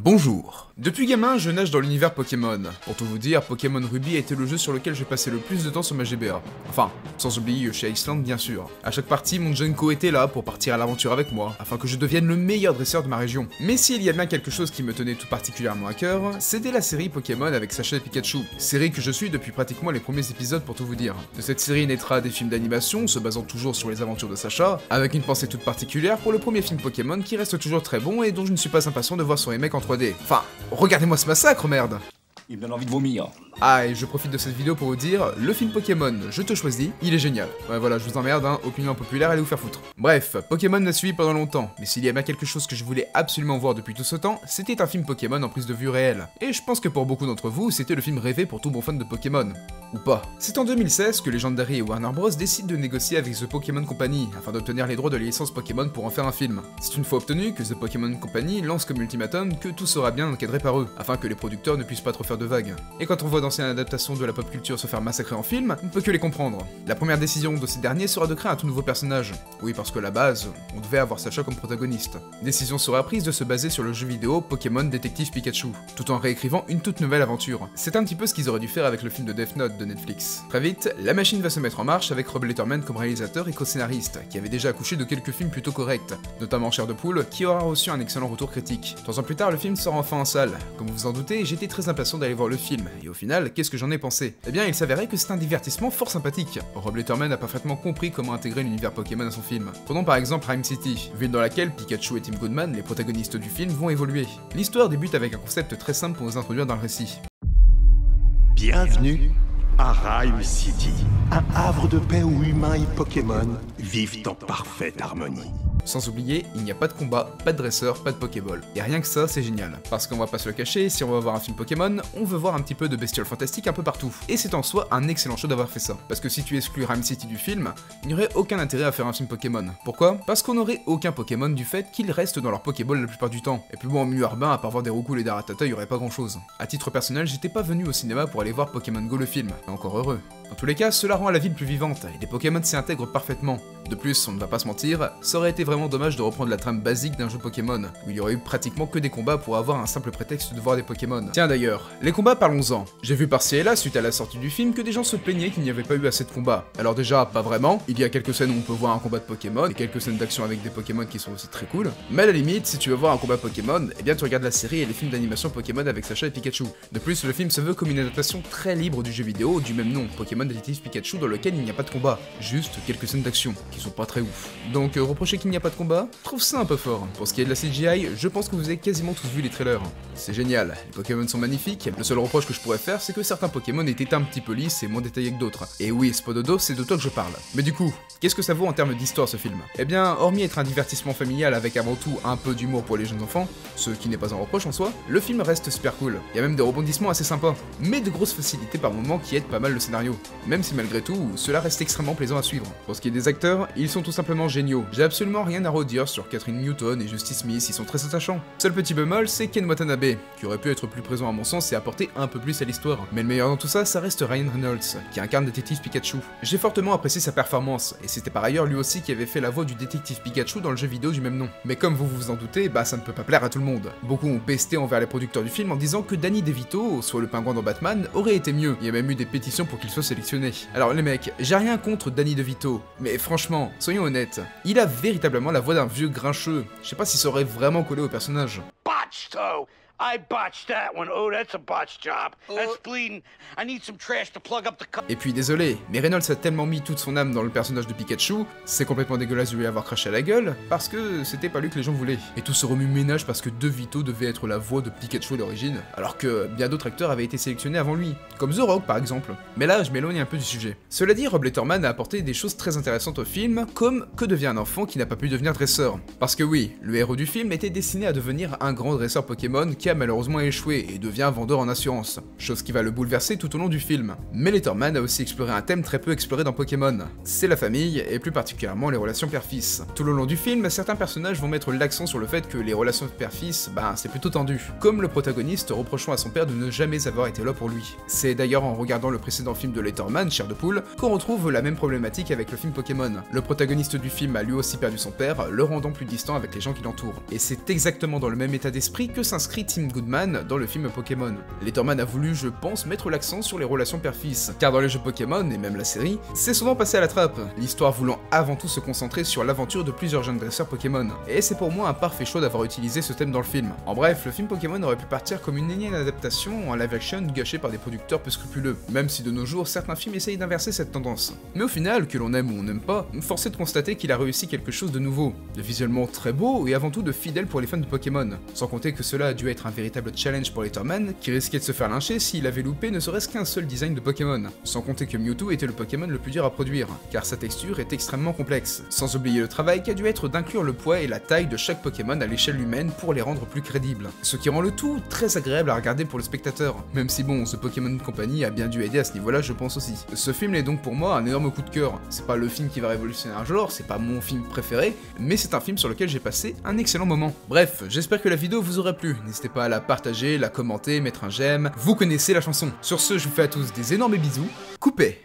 Bonjour. Depuis gamin, je nage dans l'univers Pokémon. Pour tout vous dire, Pokémon Ruby a été le jeu sur lequel j'ai passé le plus de temps sur ma GBA. Enfin, sans oublier Yoshi Island bien sûr. À chaque partie, mon Junko était là pour partir à l'aventure avec moi, afin que je devienne le meilleur dresseur de ma région. Mais s'il y a bien quelque chose qui me tenait tout particulièrement à cœur, c'était la série Pokémon avec Sacha et Pikachu. Série que je suis depuis pratiquement les premiers épisodes pour tout vous dire. De cette série naîtra des films d'animation, se basant toujours sur les aventures de Sacha, avec une pensée toute particulière pour le premier film Pokémon qui reste toujours très bon et dont je ne suis pas impatient de voir son remake en 3D. Enfin, regardez-moi ce massacre, merde! Il me donne envie de vomir. Ah, et je profite de cette vidéo pour vous dire, le film Pokémon, je te choisis, il est génial. Ouais voilà, je vous emmerde, hein, opinion impopulaire, allez vous faire foutre. Bref, Pokémon m'a suivi pendant longtemps, mais s'il y a bien quelque chose que je voulais absolument voir depuis tout ce temps, c'était un film Pokémon en prise de vue réelle. Et je pense que pour beaucoup d'entre vous, c'était le film rêvé pour tout bon fan de Pokémon. Ou pas. C'est en 2016 que Legendary et Warner Bros décident de négocier avec The Pokémon Company, afin d'obtenir les droits de la licence Pokémon pour en faire un film. C'est une fois obtenu que The Pokémon Company lance comme ultimatum que tout sera bien encadré par eux, afin que les producteurs ne puissent pas trop faire de vagues. Et quand on voit d'anciennes adaptations de la pop culture se faire massacrer en film, on peut que les comprendre. La première décision de ces derniers sera de créer un tout nouveau personnage. Oui, parce que à la base, on devait avoir Sacha comme protagoniste. Décision sera prise de se baser sur le jeu vidéo Pokémon Détective Pikachu, tout en réécrivant une toute nouvelle aventure. C'est un petit peu ce qu'ils auraient dû faire avec le film de Death Note de Netflix. Très vite, la machine va se mettre en marche avec Rob Letterman comme réalisateur et co-scénariste, qui avait déjà accouché de quelques films plutôt corrects, notamment Chair de Poule, qui aura reçu un excellent retour critique. 3 ans plus tard, le film sort enfin en salle. Comme vous vous en doutez, j'étais très impatient d'aller voir le film, et au final, qu'est-ce que j'en ai pensé? Eh bien, il s'avérait que c'est un divertissement fort sympathique. Rob Letterman a parfaitement compris comment intégrer l'univers Pokémon à son film. Prenons par exemple Rhyme City, ville dans laquelle Pikachu et Tim Goodman, les protagonistes du film, vont évoluer. L'histoire débute avec un concept très simple pour nous introduire dans le récit. Bienvenue à Rhyme City, un havre de paix où humains et Pokémon vivent en parfaite harmonie. Sans oublier, il n'y a pas de combat, pas de dresseur, pas de Pokéball. Et rien que ça, c'est génial. Parce qu'on va pas se le cacher, si on va voir un film Pokémon, on veut voir un petit peu de bestioles fantastiques un peu partout. Et c'est en soi un excellent choix d'avoir fait ça. Parce que si tu exclus Rhyme City du film, il n'y aurait aucun intérêt à faire un film Pokémon. Pourquoi? Parce qu'on n'aurait aucun Pokémon du fait qu'ils restent dans leur Pokéball la plupart du temps. Et puis bon, en milieu urbain, à part voir des roucoules et des Rattata, il y aurait pas grand chose. À titre personnel, j'étais pas venu au cinéma pour aller voir Pokémon Go le film. Et encore heureux. Dans tous les cas, cela rend la ville plus vivante, et les Pokémon s'y intègrent parfaitement. De plus, on ne va pas se mentir, ça aurait été vraiment dommage de reprendre la trame basique d'un jeu Pokémon, où il y aurait eu pratiquement que des combats pour avoir un simple prétexte de voir des Pokémon. Tiens d'ailleurs, les combats parlons-en. J'ai vu par-ci et là, suite à la sortie du film, que des gens se plaignaient qu'il n'y avait pas eu assez de combats. Alors déjà, pas vraiment, il y a quelques scènes où on peut voir un combat de Pokémon, et quelques scènes d'action avec des Pokémon qui sont aussi très cool, mais à la limite, si tu veux voir un combat Pokémon, eh bien tu regardes la série et les films d'animation Pokémon avec Sacha et Pikachu. De plus, le film se veut comme une adaptation très libre du jeu vidéo du même nom, Pokémon Détective Pikachu, dans lequel il n'y a pas de combat, juste quelques scènes d'action, qui sont pas très ouf. Donc reprocher qu'il n'y a pas de combat, je trouve ça un peu fort. Pour ce qui est de la CGI, je pense que vous avez quasiment tous vu les trailers. C'est génial, les Pokémon sont magnifiques, le seul reproche que je pourrais faire, c'est que certains Pokémon étaient un petit peu lisses et moins détaillés que d'autres. Et oui, Spododo, c'est de toi que je parle. Mais du coup, qu'est-ce que ça vaut en termes d'histoire ce film? Eh bien, hormis être un divertissement familial avec avant tout un peu d'humour pour les jeunes enfants, ce qui n'est pas un reproche en soi, le film reste super cool. Il y a même des rebondissements assez sympas, mais de grosses facilités par moments qui aident pas mal le scénario. Même si malgré tout, cela reste extrêmement plaisant à suivre. Pour ce qui est des acteurs, ils sont tout simplement géniaux. J'ai absolument rien à redire sur Catherine Newton et Justice Smith, ils sont très attachants. Seul petit bémol, c'est Ken Watanabe, qui aurait pu être plus présent à mon sens et apporter un peu plus à l'histoire. Mais le meilleur dans tout ça, ça reste Ryan Reynolds, qui incarne Détective Pikachu. J'ai fortement apprécié sa performance, et c'était par ailleurs lui aussi qui avait fait la voix du Détective Pikachu dans le jeu vidéo du même nom. Mais comme vous vous en doutez, bah ça ne peut pas plaire à tout le monde. Beaucoup ont pesté envers les producteurs du film en disant que Danny DeVito, soit le pingouin dans Batman, aurait été mieux. Il y a même eu des pétitions pour qu'il soit sélectionné. Alors les mecs, j'ai rien contre Danny DeVito, mais franchement, soyons honnêtes, il a véritablement la voix d'un vieux grincheux. Je sais pas si ça aurait vraiment collé au personnage. Botched, though. I botched that one. Oh, that's a botched job. That's bleeding. I need some trash to plug up the Et puis désolé, mais Reynolds a tellement mis toute son âme dans le personnage de Pikachu, c'est complètement dégueulasse de lui avoir craché à la gueule, parce que c'était pas lui que les gens voulaient. Et tout ce remue-ménage parce que DeVito devait être la voix de Pikachu à l'origine, alors que bien d'autres acteurs avaient été sélectionnés avant lui, comme The Rock par exemple. Mais là, je m'éloigne un peu du sujet. Cela dit, Rob Letterman a apporté des choses très intéressantes au film, comme que devient un enfant qui n'a pas pu devenir dresseur. Parce que oui, le héros du film était destiné à devenir un grand dresseur Pokémon qui a malheureusement échoué et devient vendeur en assurance, chose qui va le bouleverser tout au long du film. Mais Letterman a aussi exploré un thème très peu exploré dans Pokémon, c'est la famille et plus particulièrement les relations père-fils. Tout le long du film, certains personnages vont mettre l'accent sur le fait que les relations père-fils, c'est plutôt tendu, comme le protagoniste reprochant à son père de ne jamais avoir été là pour lui. C'est d'ailleurs en regardant le précédent film de Letterman, Chair de Poule, qu'on retrouve la même problématique avec le film Pokémon. Le protagoniste du film a lui aussi perdu son père, le rendant plus distant avec les gens qui l'entourent. Et c'est exactement dans le même état d'esprit que s'inscrit Team Martin Goodman dans le film Pokémon. Letterman a voulu, je pense, mettre l'accent sur les relations père-fils, car dans les jeux Pokémon, et même la série, c'est souvent passé à la trappe, l'histoire voulant avant tout se concentrer sur l'aventure de plusieurs jeunes dresseurs Pokémon, et c'est pour moi un parfait choix d'avoir utilisé ce thème dans le film. En bref, le film Pokémon aurait pu partir comme une énième adaptation en live action gâchée par des producteurs peu scrupuleux, même si de nos jours certains films essayent d'inverser cette tendance. Mais au final, que l'on aime ou on n'aime pas, force est de constater qu'il a réussi quelque chose de nouveau, de visuellement très beau et avant tout de fidèle pour les fans de Pokémon, sans compter que cela a dû être un véritable challenge pour Letterman, qui risquait de se faire lyncher s'il avait loupé ne serait-ce qu'un seul design de Pokémon, sans compter que Mewtwo était le Pokémon le plus dur à produire, car sa texture est extrêmement complexe, sans oublier le travail qui a dû être d'inclure le poids et la taille de chaque Pokémon à l'échelle humaine pour les rendre plus crédibles, ce qui rend le tout très agréable à regarder pour le spectateur, même si bon, The Pokémon Company a bien dû aider à ce niveau-là je pense aussi. Ce film est donc pour moi un énorme coup de cœur, c'est pas le film qui va révolutionner un genre, c'est pas mon film préféré, mais c'est un film sur lequel j'ai passé un excellent moment. Bref, j'espère que la vidéo vous aura plu, n'hésitez pas à la partager, la commenter, mettre un j'aime, vous connaissez la chanson. Sur ce, je vous fais à tous des énormes bisous, coupez.